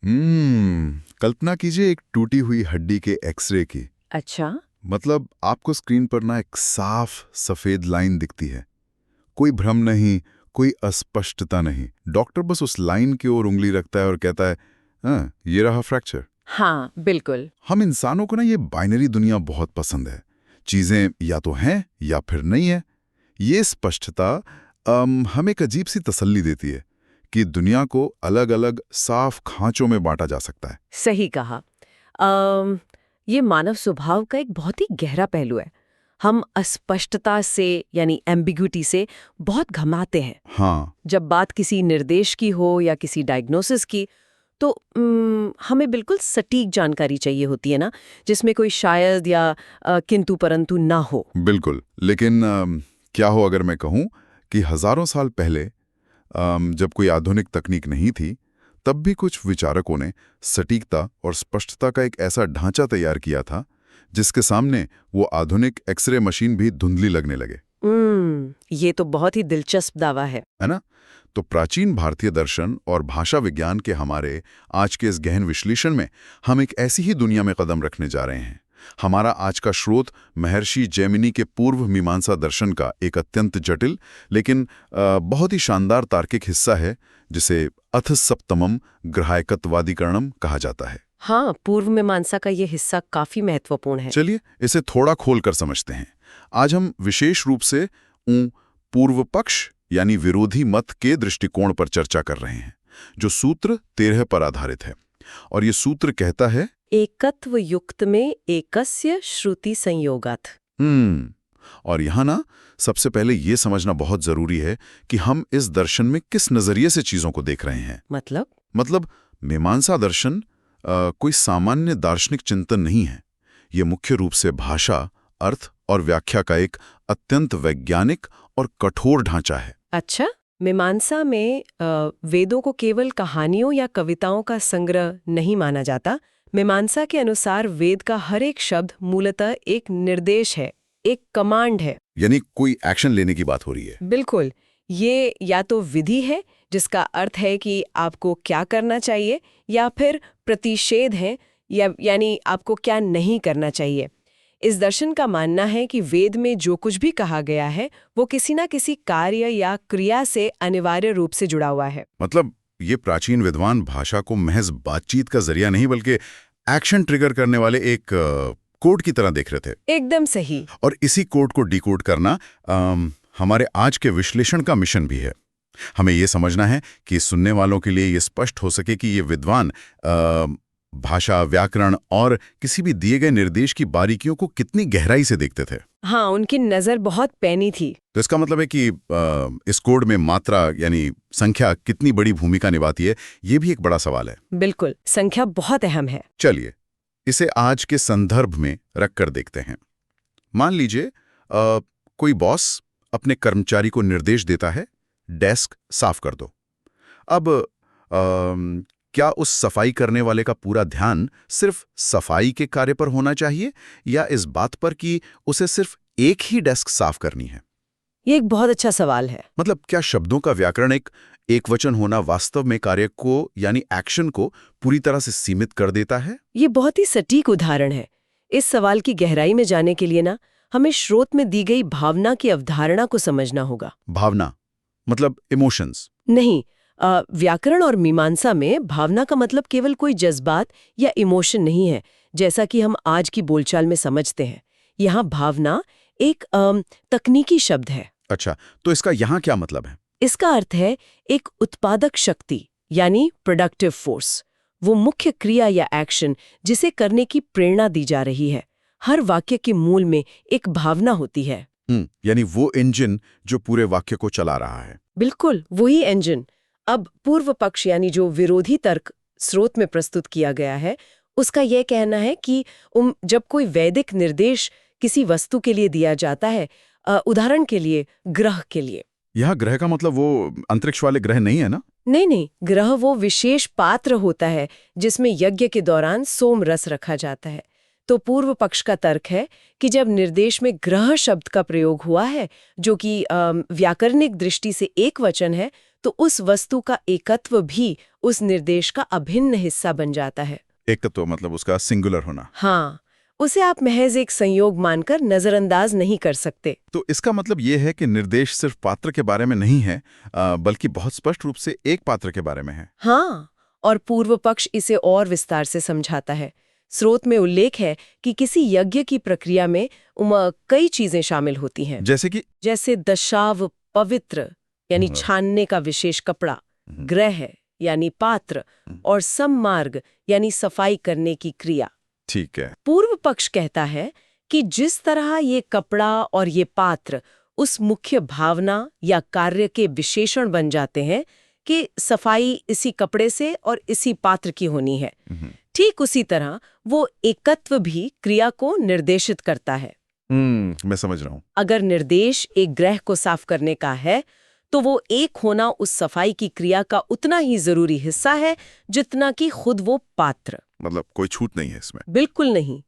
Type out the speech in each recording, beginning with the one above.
कल्पना कीजिए एक टूटी हुई हड्डी के एक्सरे की। अच्छा। मतलब आपको स्क्रीन पर ना एक साफ सफेद लाइन दिखती है, कोई भ्रम नहीं, कोई अस्पष्टता नहीं। डॉक्टर बस उस लाइन की ओर उंगली रखता है और कहता है, हाँ, ये रहा फ्रैक्चर। हाँ, बिल्कुल। हम इंसानों को ना ये बाइनरी दुनिया बहुत पसंद है। चीजें या तो हैं या फिर नहीं है। ये स्पष्टता हमें एक अजीब सी तसल्ली देती है कि दुनिया को अलग अलग साफ खांचों में बांटा जा सकता है। सही कहा। ये मानव स्वभाव का एक बहुत ही गहरा पहलू है। हम अस्पष्टता से यानी एम्बिग्विटी से बहुत घमाते हैं। हाँ, जब बात किसी निर्देश की हो या किसी डायग्नोसिस की, तो हमें बिल्कुल सटीक जानकारी चाहिए होती है ना, जिसमें कोई शायद या किंतु परंतु ना हो। बिल्कुल। लेकिन क्या हो अगर मैं कहूँ कि हजारों साल पहले जब कोई आधुनिक तकनीक नहीं थी, तब भी कुछ विचारकों ने सटीकता और स्पष्टता का एक ऐसा ढांचा तैयार किया था जिसके सामने वो आधुनिक एक्सरे मशीन भी धुंधली लगने लगे। ये तो बहुत ही दिलचस्प दावा है ना? तो प्राचीन भारतीय दर्शन और भाषा विज्ञान के हमारे आज के इस गहन विश्लेषण में हम एक ऐसी ही दुनिया में कदम रखने जा रहे हैं। हमारा आज का स्रोत महर्षि जैमिनी के पूर्व मीमांसा दर्शन का एक अत्यंत जटिल लेकिन बहुत ही शानदार तार्किक हिस्सा है, जिसे अथसप्तमम ग्राह्यकत्वादिकरणम कहा जाता है। हाँ, पूर्व मीमांसा का ये हिस्सा काफी महत्वपूर्ण है। चलिए इसे थोड़ा खोलकर समझते हैं। आज हम विशेष रूप से पूर्व पक्ष यानी विरोधी मत के दृष्टिकोण पर चर्चा कर रहे हैं, जो सूत्र 13 पर आधारित है। और ये सूत्र कहता है, एकत्व युक्त में एकस्य श्रुति संयोगात्। और यहाँ ना सबसे पहले ये समझना बहुत जरूरी है कि हम इस दर्शन में किस नजरिए से चीजों को देख रहे हैं। मतलब मीमांसा दर्शन कोई सामान्य दार्शनिक चिंतन नहीं है। ये मुख्य रूप से भाषा, अर्थ और व्याख्या का एक अत्यंत वैज्ञानिक और कठोर ढांचा है। अच्छा, मीमांसा में वेदों को केवल कहानियों या कविताओं का संग्रह नहीं माना जाता। मीमांसा के अनुसार वेद का हर एक शब्द मूलतः एक निर्देश है, एक कमांड है। यानी कोई एक्शन लेने की बात हो रही है। बिल्कुल। ये या तो विधि है, जिसका अर्थ है कि आपको क्या करना चाहिए, या फिर प्रतिषेध है, यानी आपको क्या नहीं करना चाहिए। इस दर्शन का मानना है कि वेद में जो कुछ भी कहा गया है वो किसी ना किसी कार्य या क्रिया से अनिवार्य रूप से जुड़ा हुआ है। मतलब ये प्राचीन विद्वान भाषा को महज बातचीत का जरिया नहीं बल्कि एक्शन ट्रिगर करने वाले एक कोड की तरह देख रहे थे। एकदम सही। और इसी कोड को डिकोड करना हमारे आज के विश्लेषण का मिशन भी है। हमें ये समझना है कि सुनने वालों के लिए ये स्पष्ट हो सके कि ये विद्वान भाषा, व्याकरण और किसी भी दिए गए निर्देश की बारीकियों को कितनी गहराई से देखते थे। हाँ, उनकी नजर बहुत पैनी थी। तो इसका मतलब है कि इस कोड में मात्रा यानी संख्या कितनी बड़ी भूमिका निभाती है, ये भी एक बड़ा सवाल है। बिल्कुल, संख्या बहुत अहम है। चलिए इसे आज के संदर्भ में रखकर देखते हैं। मान लीजिए कोई बॉस अपने कर्मचारी को निर्देश देता है, डेस्क साफ कर दो। अब क्या उस सफाई करने वाले का पूरा ध्यान सिर्फ सफाई के कार्य पर होना चाहिए या इस बात पर कि उसे सिर्फ एक ही डेस्क साफ करनी है? ये एक बहुत अच्छा सवाल है। मतलब क्या शब्दों का व्याकरण एक वचन होना वास्तव में कार्य को यानी एक्शन को पूरी तरह से सीमित कर देता है? ये बहुत ही सटीक उदाहरण है। इस सवाल की गहराई में जाने के लिए ना हमें स्रोत में दी गई भावना की अवधारणा को समझना होगा। भावना मतलब इमोशंस? नहीं, व्याकरण और मीमांसा में भावना का मतलब केवल कोई जज्बात या इमोशन नहीं है, जैसा कि हम आज की बोलचाल में समझते हैं। यहाँ भावना एक तकनीकी शब्द है। अच्छा, तो इसका यहाँ क्या मतलब है? इसका अर्थ है एक उत्पादक शक्ति यानी प्रोडक्टिव फोर्स, वो मुख्य क्रिया या एक्शन जिसे करने की प्रेरणा दी जा रही है। हर वाक्य के मूल में एक भावना होती है। यानी वो इंजन जो पूरे वाक्य को चला रहा है। बिल्कुल, वही इंजन। अब पूर्व पक्ष यानी जो विरोधी तर्क स्रोत में प्रस्तुत किया गया है, उसका यह कहना है कि जब कोई वैदिक निर्देश किसी वस्तु के लिए दिया जाता है, उदाहरण के लिए ग्रह के लिए। यह ग्रह का मतलब वो अंतरिक्ष वाले ग्रह नहीं है ना? नहीं, ग्रह वो विशेष पात्र होता है जिसमें यज्ञ के दौरान सोम रस रखा जाता है। तो पूर्व पक्ष का तर्क है कि जब निर्देश में ग्रह शब्द का प्रयोग हुआ है, जो कि व्याकरणिक दृष्टि से एक वचन है, तो उस वस्तु का एकत्व भी उस निर्देश का अभिन्न हिस्सा बन जाता है। एकत्व मतलब उसका सिंगुलर होना। हाँ, उसे आप महज एक संयोग मानकर नजरअंदाज नहीं कर सकते। तो इसका मतलब ये है कि निर्देश सिर्फ पात्र के बारे में नहीं है, बल्कि बहुत स्पष्ट रूप से एक पात्र के बारे में है। हाँ, और पूर्व पक्ष इसे और विस्तार से समझाता है। स्रोत में उल्लेख है कि किसी यज्ञ की प्रक्रिया में कई चीजें शामिल होती हैं। जैसे दशाव पवित्र यानी छानने का विशेष कपड़ा, ग्रह यानी पात्र, और सम्मार्ग यानी सफाई करने की क्रिया। ठीक है। पूर्व पक्ष कहता है कि जिस तरह ये कपड़ा और ये पात्र उस मुख्य भावना या कार्य के विशेषण बन जाते हैं कि सफाई इसी कपड़े से और इसी पात्र की होनी है, ठीक उसी तरह वो एकत्व भी क्रिया को निर्देशित करता है। मैं समझ रहा हूँ। अगर निर्देश एक ग्रह को साफ करने का है तो वो एक होना उस सफाई की क्रिया का उतना ही जरूरी हिस्सा है जितना कि खुद वो पात्र। मतलब कोई छूट नहीं है इसमें? बिल्कुल नहीं।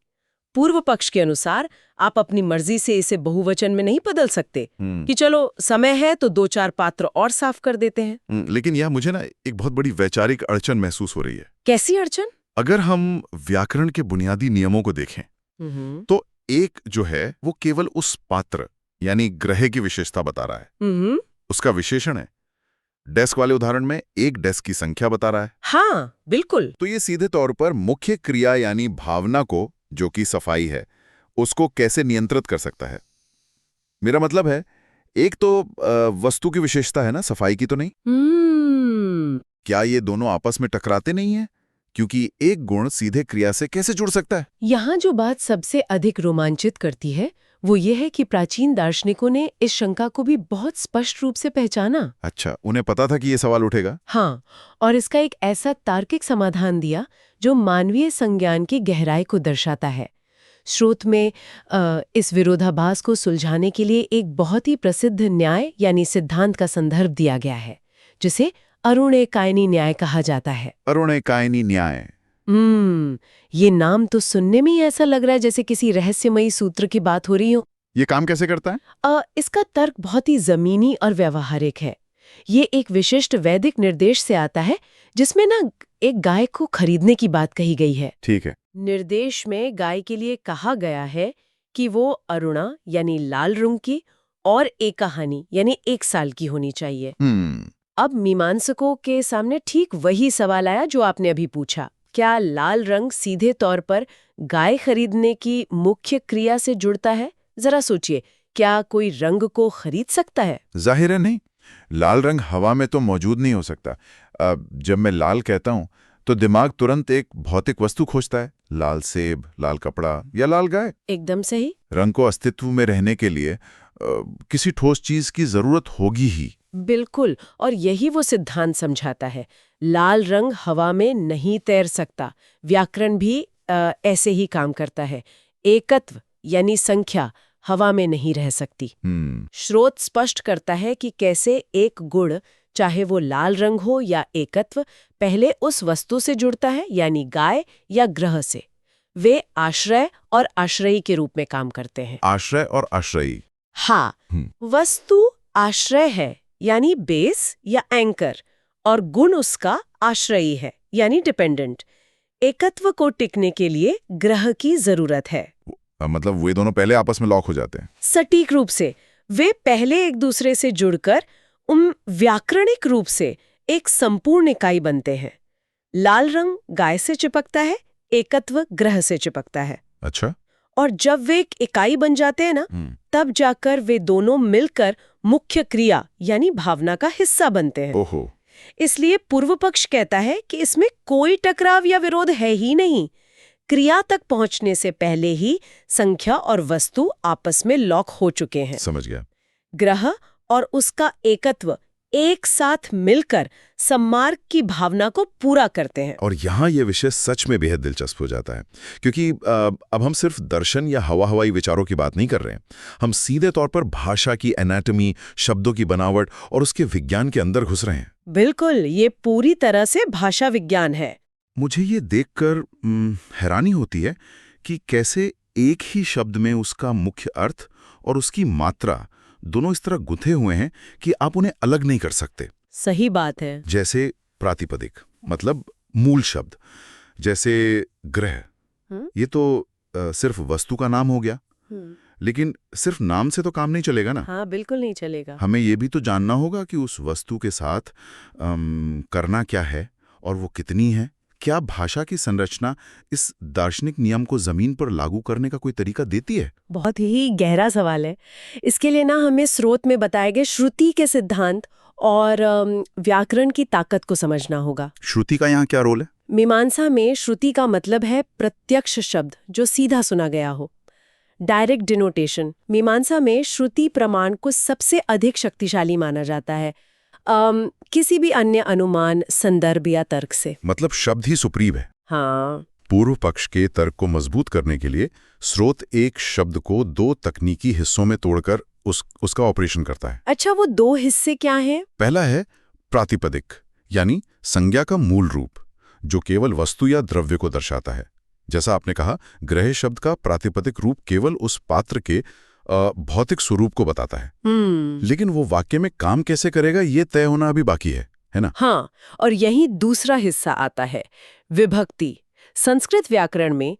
पूर्व पक्ष के अनुसार आप अपनी मर्जी से इसे बहुवचन में नहीं बदल सकते कि चलो समय है तो 2-4 पात्र और साफ कर देते हैं। लेकिन यह मुझे ना एक बहुत बड़ी वैचारिक अड़चन महसूस हो रही है। कैसी अड़चन? अगर हम व्याकरण के बुनियादी नियमों को देखें तो एक जो है वो केवल उस पात्र यानी ग्रह की विशेषता बता रहा है, उसका विशेषण है। डेस्क वाले उदाहरण में एक डेस्क की संख्या बता रहा है। हाँ, बिल्कुल। तो ये सीधे तौर पर मुख्य क्रिया यानी भावना को, जो कि सफाई है, उसको कैसे नियंत्रित कर सकता है? मेरा मतलब है, एक तो वस्तु की विशेषता है ना, सफाई की तो नहीं। क्या ये दोनों आपस में टकराते नहीं हैं? क्योंकि एक गुण सीधे क्रिया से कैसे जुड़ सकता है? यहाँ जो बात सबसे अधिक रोमांचित करती है वो ये है कि प्राचीन दार्शनिकों ने इस शंका को भी बहुत स्पष्ट रूप से पहचाना। अच्छा, उन्हें पता था कि ये सवाल उठेगा। हाँ, और इसका एक ऐसा तार्किक समाधान दिया जो मानवीय संज्ञान की गहराई को दर्शाता है। स्रोत में इस विरोधाभास को सुलझाने के लिए एक बहुत ही प्रसिद्ध न्याय यानी सिद्धांत का संदर्भ दिया गया है, जिसे अरुणेकायनी न्याय कहा जाता है। अरुणेकायनी न्याय। ये नाम तो सुनने में ही ऐसा लग रहा है जैसे किसी रहस्यमयी सूत्र की बात हो रही हो। ये काम कैसे करता है? इसका तर्क बहुत ही जमीनी और व्यवहारिक है। ये एक विशिष्ट वैदिक निर्देश से आता है जिसमें ना एक गाय को खरीदने की बात कही गई है। ठीक है। निर्देश में गाय के लिए कहा गया है कि वो अरुणा यानी लाल रंग की और एकहानी यानी 1 साल की होनी चाहिए। अब मीमांसकों के सामने ठीक वही सवाल आया जो आपने अभी पूछा। क्या लाल रंग सीधे तौर पर गाय खरीदने की मुख्य क्रिया से जुड़ता है? जरा सोचिए, क्या कोई रंग को खरीद सकता है? जाहिर है नहीं। लाल रंग हवा में तो मौजूद नहीं हो सकता। जब मैं लाल कहता हूं तो दिमाग तुरंत एक भौतिक वस्तु खोजता है, लाल सेब, लाल कपड़ा या लाल गाय। एकदम सही। रंग को अस्तित्व में रहने के लिए किसी ठोस चीज की जरूरत होगी ही। बिल्कुल, और यही वो सिद्धांत समझाता है। लाल रंग हवा में नहीं तैर सकता। व्याकरण भी ऐसे ही काम करता है। एकत्व यानी संख्या हवा में नहीं रह सकती। स्रोत स्पष्ट करता है कि कैसे एक गुण, चाहे वो लाल रंग हो या एकत्व, पहले उस वस्तु से जुड़ता है यानी गाय या ग्रह से। वे आश्रय और आश्रयी के रूप में काम करते हैं। आश्रय और आश्रयी। हाँ, वस्तु आश्रय है यानी बेस या एंकर, और गुण उसका आश्रयी है यानी डिपेंडेंट। एकत्व को टिकने के लिए ग्रह की जरूरत है। मतलब वे दोनों पहले आपस में लॉक हो जाते हैं? सटीक रूप से। वे पहले एक दूसरे से जुड़कर व्याकरणिक रूप से एक संपूर्ण इकाई बनते हैं। लाल रंग गाय से चिपकता है, एकत्व ग्रह से चिपकता है। अच्छा। और जब वे एक इकाई बन जाते हैं ना, तब जाकर वे दोनों मिलकर मुख्य क्रिया यानी भावना का हिस्सा बनते हैं। ओहो। इसलिए पूर्व पक्ष कहता है कि इसमें कोई टकराव या विरोध है ही नहीं। क्रिया तक पहुंचने से पहले ही संख्या और वस्तु आपस में लॉक हो चुके हैं। समझ गया। ग्रह और उसका एकत्व एक साथ मिलकर सम्मार्ग की भावना को पूरा करते हैं। और यहाँ ये विषय सच में बेहद दिलचस्प हो जाता है, क्योंकि अब हम सिर्फ दर्शन या हवाई विचारों की बात नहीं कर रहे हैं। हम सीधे तौर पर भाषा की एनाटॉमी, शब्दों की बनावट और उसके विज्ञान के अंदर घुस रहे हैं। बिल्कुल, ये पूरी तरह से भाषा विज्ञान है। मुझे ये देखकर हैरानी होती है कि कैसे एक ही शब्द में उसका मुख्य अर्थ और उसकी मात्रा दोनों इस तरह गुंथे हुए हैं कि आप उन्हें अलग नहीं कर सकते। सही बात है। जैसे प्रातिपदिक मतलब मूल शब्द, जैसे ग्रह, ये तो सिर्फ वस्तु का नाम हो गया। लेकिन सिर्फ नाम से तो काम नहीं चलेगा ना। हाँ, बिल्कुल नहीं चलेगा। हमें ये भी तो जानना होगा कि उस वस्तु के साथ करना क्या है और वो कितनी है। क्या भाषा की संरचना इस दार्शनिक नियम को जमीन पर लागू करने का कोई तरीका देती है? बहुत ही गहरा सवाल है। इसके लिए ना हमें स्रोत में बताए गए श्रुति के सिद्धांत और व्याकरण की ताकत को समझना होगा। श्रुति का यहाँ क्या रोल है? मीमांसा में श्रुति का मतलब है प्रत्यक्ष शब्द जो सीधा सुना गया हो, डायरेक्ट डिनोटेशन। मीमांसा में श्रुति प्रमाण को सबसे अधिक शक्तिशाली माना जाता है किसी भी अन्य अनुमान, संदर्भ या तर्क से। मतलब शब्द ही सुप्रीम है। हाँ। पूर्व पक्ष के तर्क को मजबूत करने के लिए स्रोत एक शब्द को 2 तकनीकी हिस्सों में तोड़कर उसका ऑपरेशन करता है। अच्छा, वो 2 हिस्से क्या हैं? पहला है प्रातिपदिक, यानी संज्ञा का मूल रूप, जो केवल वस्तु या द्रव्य को दर्शाता है। जैसा आपने कहा, ग्रह शब्द का प्रातिपदिक रूप केवल उस पात्र के भौतिक स्वरूप को बताता है। लेकिन वो वाक्य में काम कैसे करेगा ये तय होना अभी बाकी है ना? हाँ, और यही दूसरा हिस्सा आता है, विभक्ति। संस्कृत व्याकरण में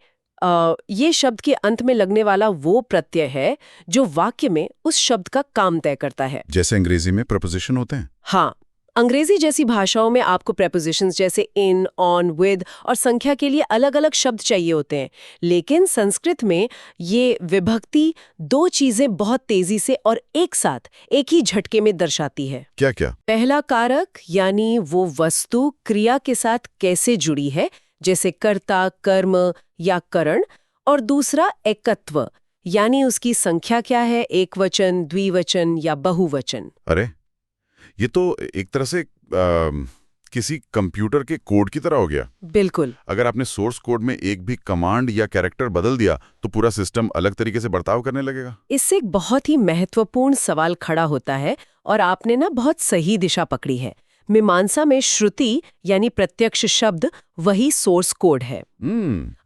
ये शब्द के अंत में लगने वाला वो प्रत्यय है जो वाक्य में उस शब्द का काम तय करता है। जैसे अंग्रेजी में प्रपोजिशन होते हैं। हाँ, अंग्रेजी जैसी भाषाओं में आपको प्रेपोजिशंस जैसे इन, ऑन, विद और संख्या के लिए अलग अलग शब्द चाहिए होते हैं। लेकिन संस्कृत में ये विभक्ति 2 चीजें बहुत तेजी से और एक साथ एक ही झटके में दर्शाती है। क्या क्या? पहला कारक, यानी वो वस्तु क्रिया के साथ कैसे जुड़ी है, जैसे कर्ता, कर्म या करण। और दूसरा एकत्व, यानी उसकी संख्या क्या है, एकवचन, द्विवचन या बहुवचन। अरे, ये तो एक तरह से किसी कंप्यूटर के कोड की तरह हो गया। बिल्कुल। अगर आपने सोर्स कोड में एक भी कमांड या कैरेक्टर बदल दिया तो पूरा सिस्टम अलग तरीके से बर्ताव करने लगेगा। इससे एक बहुत ही महत्वपूर्ण सवाल खड़ा होता है और आपने ना बहुत सही दिशा पकड़ी है। मीमांसा में श्रुति यानी प्रत्यक्ष शब्द वही सोर्स कोड है।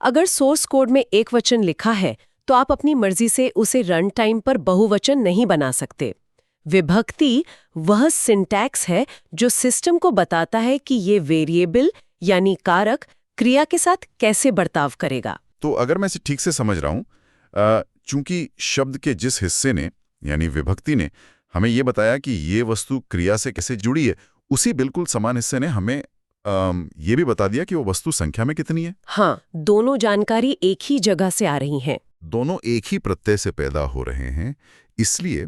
अगर सोर्स कोड में एक वचन लिखा है तो आप अपनी मर्जी से उसे रन टाइम पर बहुवचन नहीं बना सकते। विभक्ति वह सिंटैक्स है जो सिस्टम को बताता है कि ये वेरिएबल यानी कारक क्रिया के साथ कैसे बर्ताव करेगा। तो अगर मैं इसे ठीक से समझ रहा हूं, चूंकि शब्द के जिस हिस्से ने यानी विभक्ति ने हमें ये बताया कि ये वस्तु क्रिया से कैसे जुड़ी है, उसी बिल्कुल समान हिस्से ने हमें ये भी बता दिया कि वो वस्तु संख्या में कितनी है। हाँ, दोनों जानकारी एक ही जगह से आ रही हैं। दोनों एक ही प्रत्यय से पैदा हो रहे हैं। इसलिए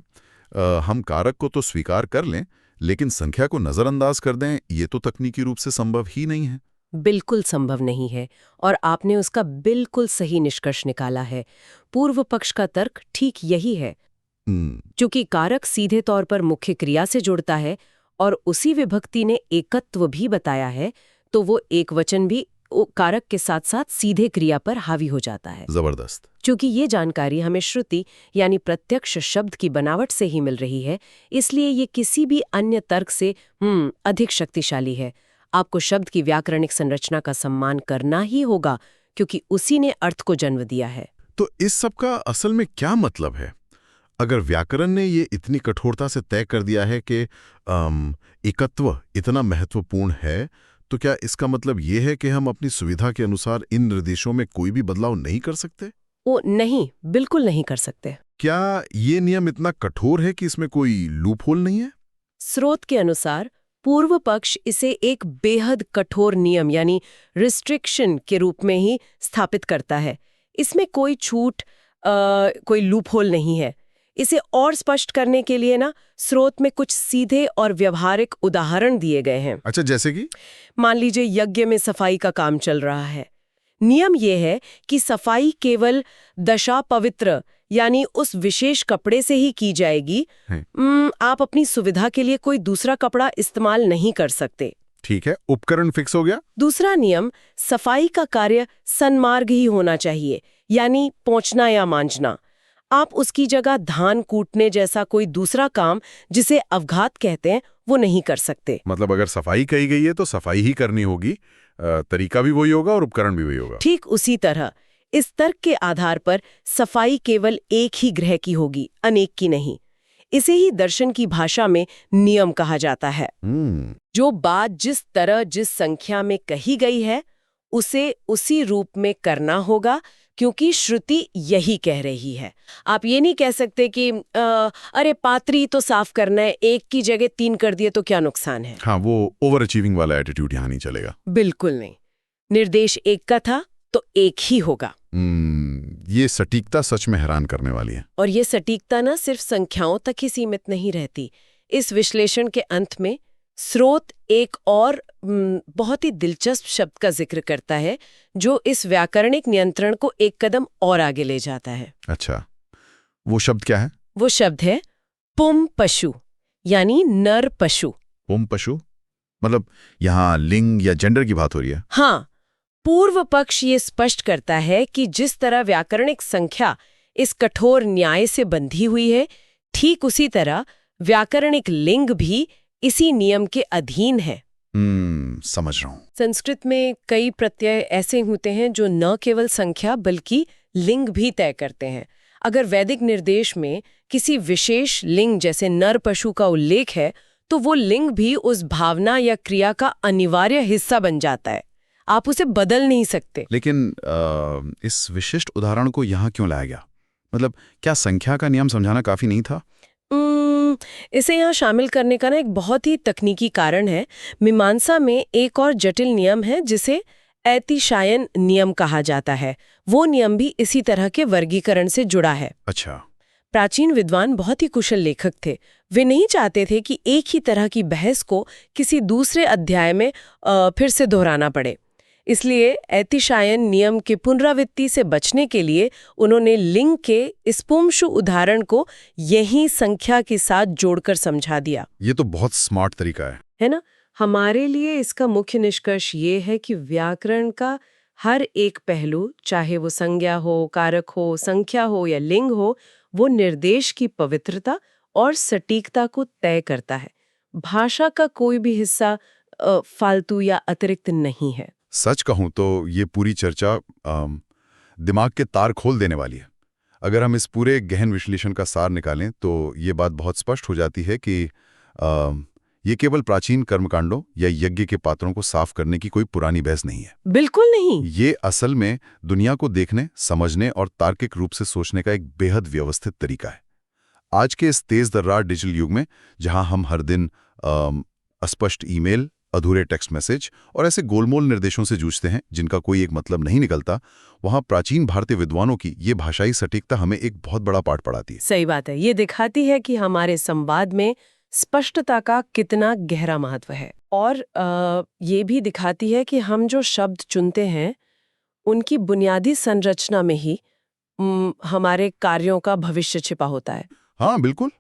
हम कारक को तो स्वीकार कर लें, लेकिन संख्या को नजरअंदाज कर दें, ये तो तकनीकी रूप से संभव ही नहीं है। बिल्कुल संभव नहीं है, और आपने उसका बिल्कुल सही निष्कर्ष निकाला है। पूर्व पक्ष का तर्क ठीक यही है। चूंकि कारक सीधे तौर पर मुख्य क्रिया से जुड़ता है और उसी विभक्ति ने एकत्व भी बताया है, तो वो एक वचन भी कारक के साथ साथ सीधे क्रिया पर हावी हो जाता है। जबरदस्त। चूंकि ये जानकारी हमें श्रुति यानी प्रत्यक्ष शब्द की बनावट से ही मिल रही है, इसलिए ये किसी भी अन्य तर्क से अधिक शक्तिशाली है। आपको शब्द की व्याकरणिक संरचना का सम्मान करना ही होगा, क्योंकि उसी ने अर्थ को जन्म दिया है। तो इस सब का असल में क्या मतलब है? अगर व्याकरण ने ये इतनी कठोरता से तय कर दिया है कि एकत्व इतना महत्वपूर्ण है, तो क्या इसका मतलब ये है कि हम अपनी सुविधा के अनुसार इन निर्देशों में कोई भी बदलाव नहीं कर सकते? वो नहीं, बिल्कुल नहीं कर सकते। क्या ये नियम इतना कठोर है कि इसमें कोई लूपहोल नहीं है? स्रोत के अनुसार पूर्व पक्ष इसे एक बेहद कठोर नियम यानी रिस्ट्रिक्शन के रूप में ही स्थापित करता है। इसमें कोई छूट, कोई लूपहोल नहीं है। इसे और स्पष्ट करने के लिए ना स्रोत में कुछ सीधे और व्यवहारिक उदाहरण दिए गए हैं। अच्छा, जैसे कि मान लीजिए यज्ञ में सफाई का काम चल रहा है। नियम यह है कि सफाई केवल दशा पवित्र यानी उस विशेष कपड़े से ही की जाएगी। आप अपनी सुविधा के लिए कोई दूसरा कपड़ा इस्तेमाल नहीं कर सकते। ठीक है, उपकरण फिक्स हो गया। दूसरा नियम, सफाई का कार्य सन्मार्ग ही होना चाहिए, यानी पोंछना या मांजना। आप उसकी जगह धान कूटने जैसा कोई दूसरा काम, जिसे अवघात कहते हैं, वो नहीं कर सकते। मतलब अगर सफाई कही गई है तो सफाई ही करनी होगी, तरीका भी वही होगा और उपकरण भी वही होगा। ठीक उसी तरह इस तर्क के आधार पर सफाई केवल एक ही ग्रह की होगी, अनेक की नहीं। इसे ही दर्शन की भाषा में नियम कहा जाता है। जो बात जिस तरह जिस संख्या में कही गई है उसे उसी रूप में करना होगा, क्योंकि श्रुति यही कह रही है। आप ये नहीं कह सकते कि अरे पात्री तो साफ करना है, 1 की जगह 3 कर दिए तो क्या नुकसान है। हाँ, वो ओवर अचीविंग वाला एटीट्यूड यहाँ नहीं चलेगा। बिल्कुल नहीं। निर्देश 1 का था तो 1 ही होगा। ये सटीकता सच में हैरान करने वाली है। और ये सटीकता ना सिर्फ संख्याओं तक ही सीमित नहीं रहती। इस विश्लेषण के अंत में स्रोत एक और बहुत ही दिलचस्प शब्द का जिक्र करता है जो इस व्याकरणिक नियंत्रण को एक कदम और आगे ले जाता है। अच्छा, वो शब्द क्या है? वो शब्द है पुम पशु, यानी नर पशु। पुम पशु मतलब यहाँ लिंग या जेंडर की बात हो रही है? हाँ, पूर्व पक्ष ये स्पष्ट करता है कि जिस तरह व्याकरणिक संख्या इस कठोर न्याय से बंधी हुई है, ठीक उसी तरह व्याकरणिक लिंग भी इसी नियम के अधीन है। समझ रहा हूं। संस्कृत में कई प्रत्यय ऐसे होते हैं जो न केवल संख्या बल्कि लिंग भी तय करते हैं। अगर वैदिक निर्देश में किसी विशेष लिंग जैसे नर पशु का उल्लेख है तो वो लिंग भी उस भावना या क्रिया का अनिवार्य हिस्सा बन जाता है। आप उसे बदल नहीं सकते। लेकिन इस विशिष्ट उदाहरण को यहाँ क्यों लाया गया? मतलब क्या संख्या का नियम समझाना काफी नहीं था? इसे यहाँ शामिल करने का ना एक बहुत ही तकनीकी कारण है। मीमांसा में एक और जटिल नियम है जिसे ऐतिशायन नियम कहा जाता है। वो नियम भी इसी तरह के वर्गीकरण से जुड़ा है। अच्छा। प्राचीन विद्वान बहुत ही कुशल लेखक थे। वे नहीं चाहते थे कि एक ही तरह की बहस को किसी दूसरे अध्याय में फिर से दोहराना पड़े। इसलिए ऐतिशायन नियम के पुनरावृत्ति से बचने के लिए उन्होंने लिंग के इस पुंशु उदाहरण को यही संख्या के साथ जोड़कर समझा दिया। ये तो बहुत स्मार्ट तरीका है ना? हमारे लिए इसका मुख्य निष्कर्ष ये है कि व्याकरण का हर एक पहलू, चाहे वो संज्ञा हो, कारक हो, संख्या हो या लिंग हो, वो निर्देश की पवित्रता और सटीकता को तय करता है। भाषा का कोई भी हिस्सा फालतू या अतिरिक्त नहीं है। सच कहूं तो ये पूरी चर्चा दिमाग के तार खोल देने वाली है। अगर हम इस पूरे गहन विश्लेषण का सार निकालें तो ये बात बहुत स्पष्ट हो जाती है कि ये केवल प्राचीन कर्मकांडों या यज्ञ के पात्रों को साफ करने की कोई पुरानी बहस नहीं है। बिल्कुल नहीं। ये असल में दुनिया को देखने, समझने और तार्किक रूप से सोचने का एक बेहद व्यवस्थित तरीका है। आज के इस तेज दर्रार डिजिटल युग में जहां हम हर दिन अस्पष्ट ईमेल, अधूरे टेक्स्ट मैसेज और ऐसे गोलमोल निर्देशों से जूझते हैं जिनका कोई एक मतलब नहीं निकलता, वहां प्राचीन भारतीय विद्वानों की ये भाषाई सटीकता हमें एक बहुत बड़ा पाठ पढ़ाती है। सही बात है। ये दिखाती है कि हमारे संवाद में स्पष्टता का कितना गहरा महत्व है। और ये भी दिखाती है कि हम जो शब्द चुनते हैं उनकी बुनियादी संरचना में ही हमारे कार्यों का भविष्य छिपा होता है। हाँ, बिल्कुल।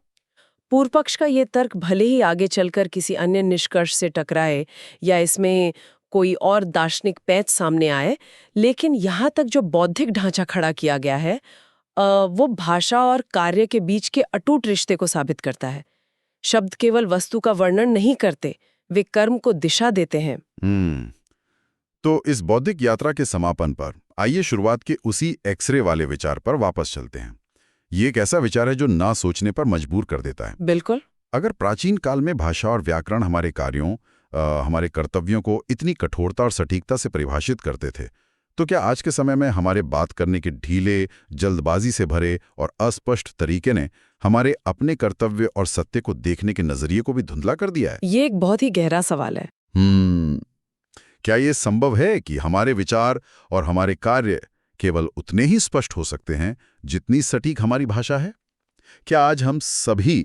पूर्व पक्ष का ये तर्क भले ही आगे चलकर किसी अन्य निष्कर्ष से टकराए या इसमें कोई और दार्शनिक पैच सामने आए, लेकिन यहाँ तक जो बौद्धिक ढांचा खड़ा किया गया है वो भाषा और कार्य के बीच के अटूट रिश्ते को साबित करता है। शब्द केवल वस्तु का वर्णन नहीं करते, वे कर्म को दिशा देते हैं। तो इस बौद्धिक यात्रा के समापन पर आइए शुरुआत के उसी एक्सरे वाले विचार पर वापस चलते हैं। ये एक ऐसा विचार है जो ना सोचने पर मजबूर कर देता है। बिल्कुल। अगर प्राचीन काल में भाषा और व्याकरण हमारे कार्यों, हमारे कर्तव्यों को इतनी कठोरता और सटीकता से परिभाषित करते थे, तो क्या आज के समय में हमारे बात करने के ढीले, जल्दबाजी से भरे और अस्पष्ट तरीके ने हमारे अपने कर्तव्य और सत्य को देखने के नजरिए को भी धुंधला कर दिया है? ये एक बहुत ही गहरा सवाल है। क्या ये संभव है कि हमारे विचार और हमारे कार्य केवल उतने ही स्पष्ट हो सकते हैं जितनी सटीक हमारी भाषा है? क्या आज हम सभी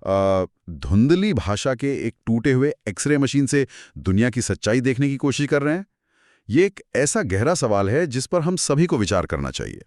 धुंधली भाषा के एक टूटे हुए एक्सरे मशीन से दुनिया की सच्चाई देखने की कोशिश कर रहे हैं? ये एक ऐसा गहरा सवाल है जिस पर हम सभी को विचार करना चाहिए।